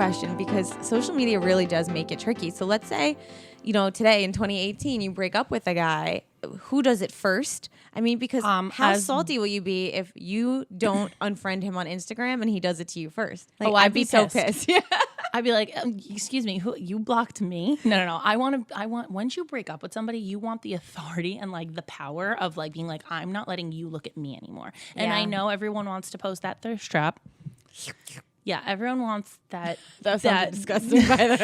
question because social media really does make it tricky. So let's say, today in 2018, you break up with a guy. Who does it first? I mean, because how salty will you be if you don't unfriend him on Instagram and he does it to you first? Like, I'd be so pissed. Yeah. I'd be like, excuse me, who you blocked me? No. I want once you break up with somebody, you want the authority and like the power of like being like, I'm not letting you look at me anymore. And I know everyone wants to post that thirst trap. Yeah, everyone wants that. That sounds disgusting, by the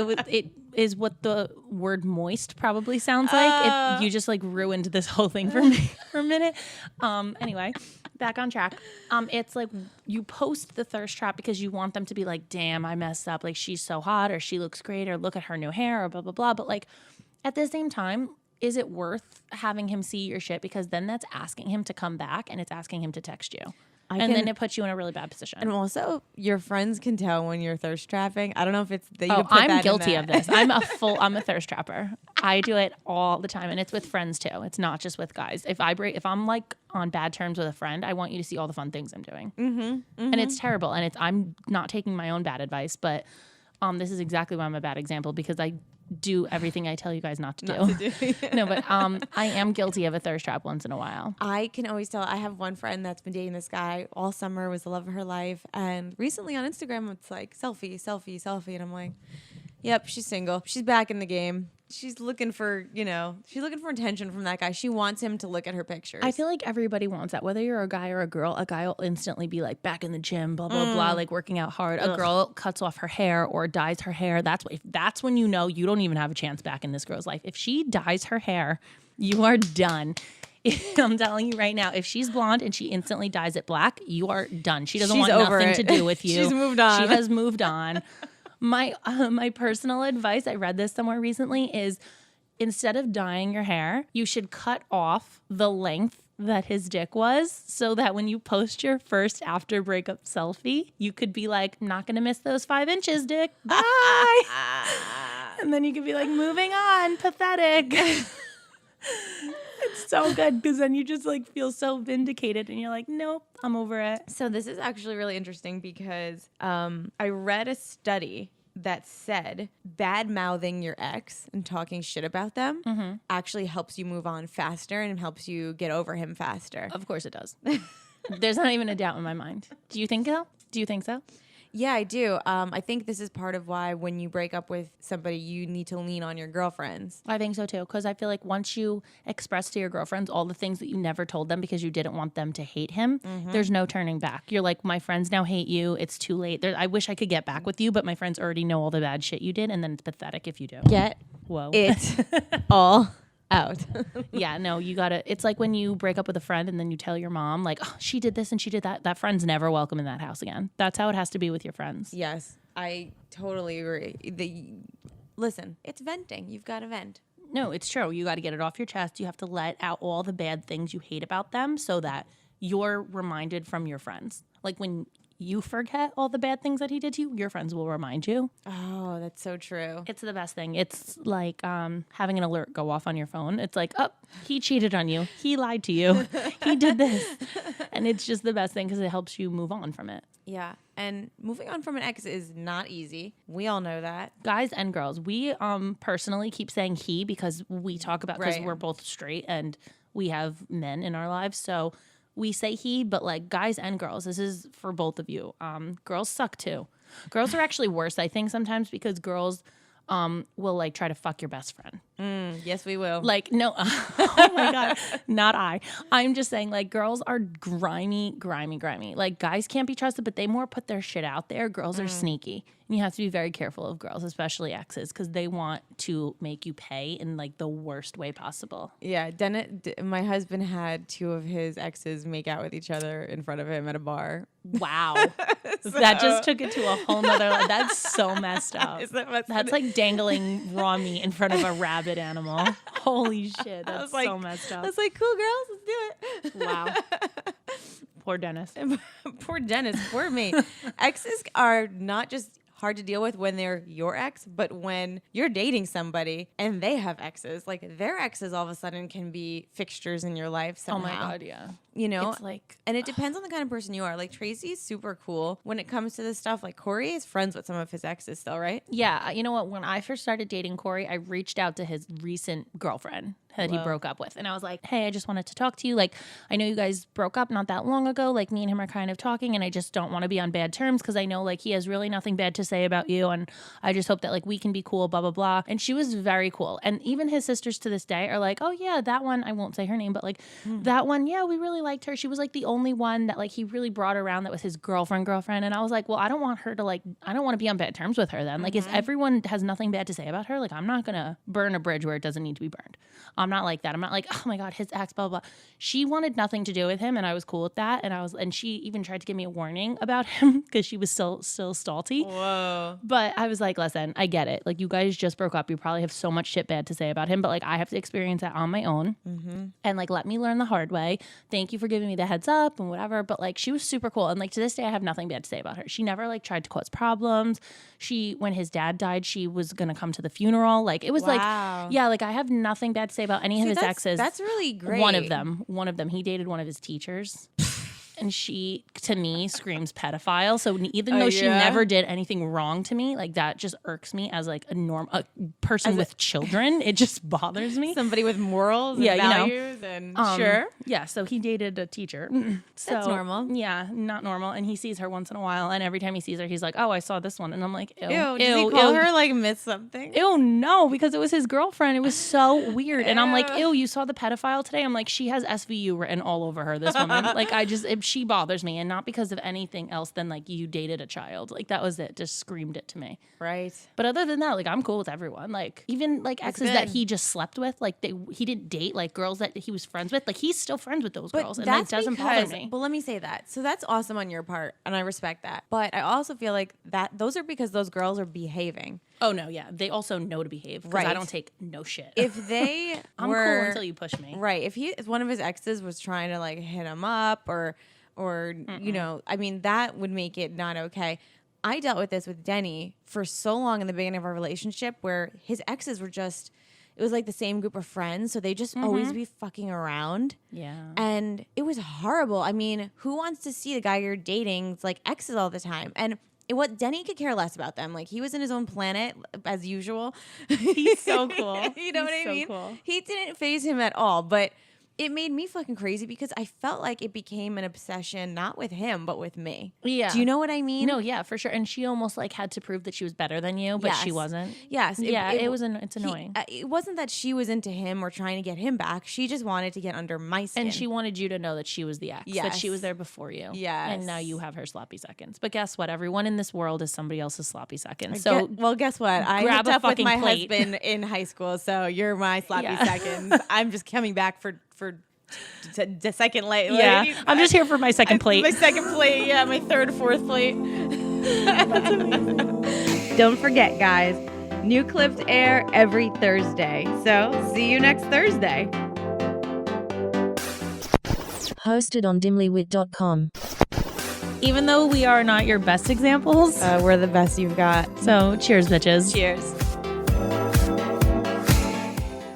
way. It is what the word moist probably sounds like. You just like ruined this whole thing for me for a minute. Anyway, back on track. It's like you post the thirst trap because you want them to be like, damn, I messed up. Like, she's so hot, or she looks great, or look at her new hair, or blah, blah, blah. But like at the same time, is it worth having him see your shit? Because then that's asking him to come back and it's asking him to text you. Then it puts you in a really bad position. And also, your friends can tell when you're thirst trapping. I don't know if it's that you put I'm that guilty of this. I'm a thirst trapper. I do it all the time, and it's with friends too. It's not just with guys. If I'm like on bad terms with a friend, I want you to see all the fun things I'm doing. And it's terrible. And I'm not taking my own bad advice, but this is exactly why I'm a bad example, because I do everything I tell you guys not to do. No, but I am guilty of a thirst trap once in a while. I can always tell. I have one friend that's been dating this guy all summer, was the love of her life, and recently on Instagram it's like selfie, selfie, selfie, and I'm like, yep, she's single. She's back in the game. She's looking for, attention from that guy. She wants him to look at her pictures. I feel like everybody wants that. Whether you're a guy or a girl will instantly be like back in the gym, blah, blah, blah, like working out hard. A girl cuts off her hair or dyes her hair. That's when you know you don't even have a chance back in this girl's life. If she dyes her hair, you are done. I'm telling you right now, if she's blonde and she instantly dyes it black, you are done. She doesn't want nothing to do with you. She's moved on. She has moved on. My personal advice, I read this somewhere recently, is instead of dyeing your hair, you should cut off the length that his dick was, so that when you post your first after breakup selfie, you could be like, I'm not going to miss those 5 inches, dick. Bye. And then you could be like, moving on, pathetic. It's so good because then you just like feel so vindicated and you're like, nope, I'm over it. So this is actually really interesting because I read a study that said bad mouthing your ex and talking shit about them actually helps you move on faster and helps you get over him faster. Of course it does. There's not even a doubt in my mind. Do you think so? Yeah, I do. I think this is part of why when you break up with somebody, you need to lean on your girlfriends. I think so too, because I feel like once you express to your girlfriends all the things that you never told them because you didn't want them to hate him, there's no turning back. You're like, my friends now hate you. It's too late. I wish I could get back with you, but my friends already know all the bad shit you did, and then it's pathetic if you do. Get it all out. Yeah, no, you gotta. It's like when you break up with a friend and then you tell your mom, like, oh, she did this and she did that. That friend's never welcome in that house again. That's how it has to be with your friends. Yes, I totally agree. Listen, it's venting. You've got to vent. No, it's true. You got to get it off your chest. You have to let out all the bad things you hate about them so that you're reminded from your friends. Like when you forget all the bad things that he did to you, your friends will remind you. Oh, that's so true. It's the best thing. It's like having an alert go off on your phone. It's like, oh, he cheated on you. He lied to you. He did this. And it's just the best thing because it helps you move on from it. Yeah. And moving on from an ex is not easy. We all know that. Guys and girls. We personally keep saying he because we talk about, because we're both straight and we have men in our lives. So we say he, but like guys and girls, this is for both of you. Girls suck too. Girls are actually worse, I think, sometimes because girls will like try to fuck your best friend. Yes, we will. Like, no, oh my God, not I. I'm just saying, like, girls are grimy. Like, guys can't be trusted, but they more put their shit out there. Girls are sneaky. And you have to be very careful of girls, especially exes, because they want to make you pay in like the worst way possible. Yeah, my husband had 2 of his exes make out with each other in front of him at a bar. Wow. That just took it to a whole nother level. That's so messed up. That's like dangling raw meat in front of a rabid animal. Holy shit. That's so messed up. I was like, cool, girls, let's do it. Wow. Poor Dennis. Poor Dennis. Poor me. Exes are not just hard to deal with when they're your ex, but when you're dating somebody and they have exes, like their exes all of a sudden can be fixtures in your life somehow. Oh my God, yeah. You know, it's like, and it depends on the kind of person you are. Like Tracy's super cool when it comes to this stuff. Like Corey is friends with some of his exes still, right? Yeah. You know what? When I first started dating Corey, I reached out to his recent girlfriend that he broke up with. And I was like, hey, I just wanted to talk to you. Like, I know you guys broke up not that long ago. Like, me and him are kind of talking, and I just don't want to be on bad terms because I know, like, he has really nothing bad to say about you. And I just hope that, like, we can be cool, blah, blah, blah. And she was very cool. And even his sisters to this day are like, oh, yeah, that one, I won't say her name, but, like, that one, yeah, we really liked her. She was, like, the only one that, like, he really brought around that was his girlfriend. And I was like, well, I don't want her to, like, I don't want to be on bad terms with her then. Like, if everyone has nothing bad to say about her, like, I'm not going to burn a bridge where it doesn't need to be burned. I'm not like that. I'm not like, oh my God, his ex, blah, blah, blah. She wanted nothing to do with him, and I was cool with that. And she even tried to give me a warning about him because she was still salty. Whoa. But I was like, listen, I get it. Like, you guys just broke up. You probably have so much shit bad to say about him, but like, I have to experience that on my own. And like, let me learn the hard way. Thank you for giving me the heads up and whatever. But like, she was super cool. And like, to this day, I have nothing bad to say about her. She never like tried to cause problems. When his dad died, she was going to come to the funeral. Like, it was like, yeah, like I have nothing bad to say about any of his exes. That's really great. One of them, he dated one of his teachers. And she, to me, screams pedophile. So even though she never did anything wrong to me, like that just irks me as like a person with children. It just bothers me. Somebody with morals and values and sure. Yeah, so he dated a teacher. So, that's normal. Yeah, not normal. And he sees her once in a while. And every time he sees her, he's like, oh, I saw this one. And I'm like, ew. Did he call her like miss something? Ew, no, because it was his girlfriend. It was so weird. And I'm like, ew, you saw the pedophile today? I'm like, she has SVU written all over her, this woman. Like, she bothers me, and not because of anything else than like you dated a child. Like, that was it. Just screamed it to me. Right. But other than that, like, I'm cool with everyone. Like, even like exes that he just slept with, like he didn't date, like girls that he was friends with, like he's still friends with those girls, and that doesn't bother me. But let me say that. So that's awesome on your part, and I respect that. But I also feel like that those are because those girls are behaving. Oh no, yeah. They also know to behave because I don't take no shit. If they I'm cool until you push me. Right. If one of his exes was trying to like hit him up or you know, I mean, that would make it not okay. I dealt with this with Denny for so long in the beginning of our relationship where his exes were just, it was like the same group of friends. So they just always be fucking around. Yeah. And it was horrible. I mean, who wants to see the guy you're dating's like exes all the time? And Denny could care less about them. Like, he was in his own planet as usual. He's so cool. You know what I mean? Cool. He didn't faze him at all. But it made me fucking crazy because I felt like it became an obsession, not with him, but with me. Yeah. Do you know what I mean? No, yeah, for sure. And she almost like had to prove that she was better than you, but she wasn't. Yes. It's annoying. It wasn't that she was into him or trying to get him back. She just wanted to get under my skin. And she wanted you to know that she was the ex, that she was there before you. Yes. And now you have her sloppy seconds. But guess what? Everyone in this world is somebody else's sloppy seconds. So guess what? I hooked up with my husband in high school, so you're my sloppy seconds. I'm just coming back for the second plate. Yeah, I'm just here for my second plate. My second plate, yeah, my third, fourth plate. That's amazing. Don't forget, guys, new clips air every Thursday. So see you next Thursday. Hosted on dimlywit.com. Even though we are not your best examples, we're the best you've got. So cheers, bitches. Cheers.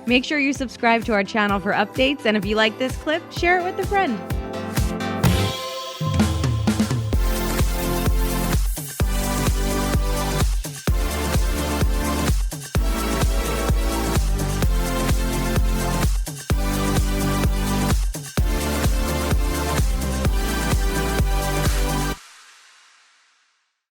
Make sure you subscribe to our channel for updates, and if you like this clip, share it with a friend.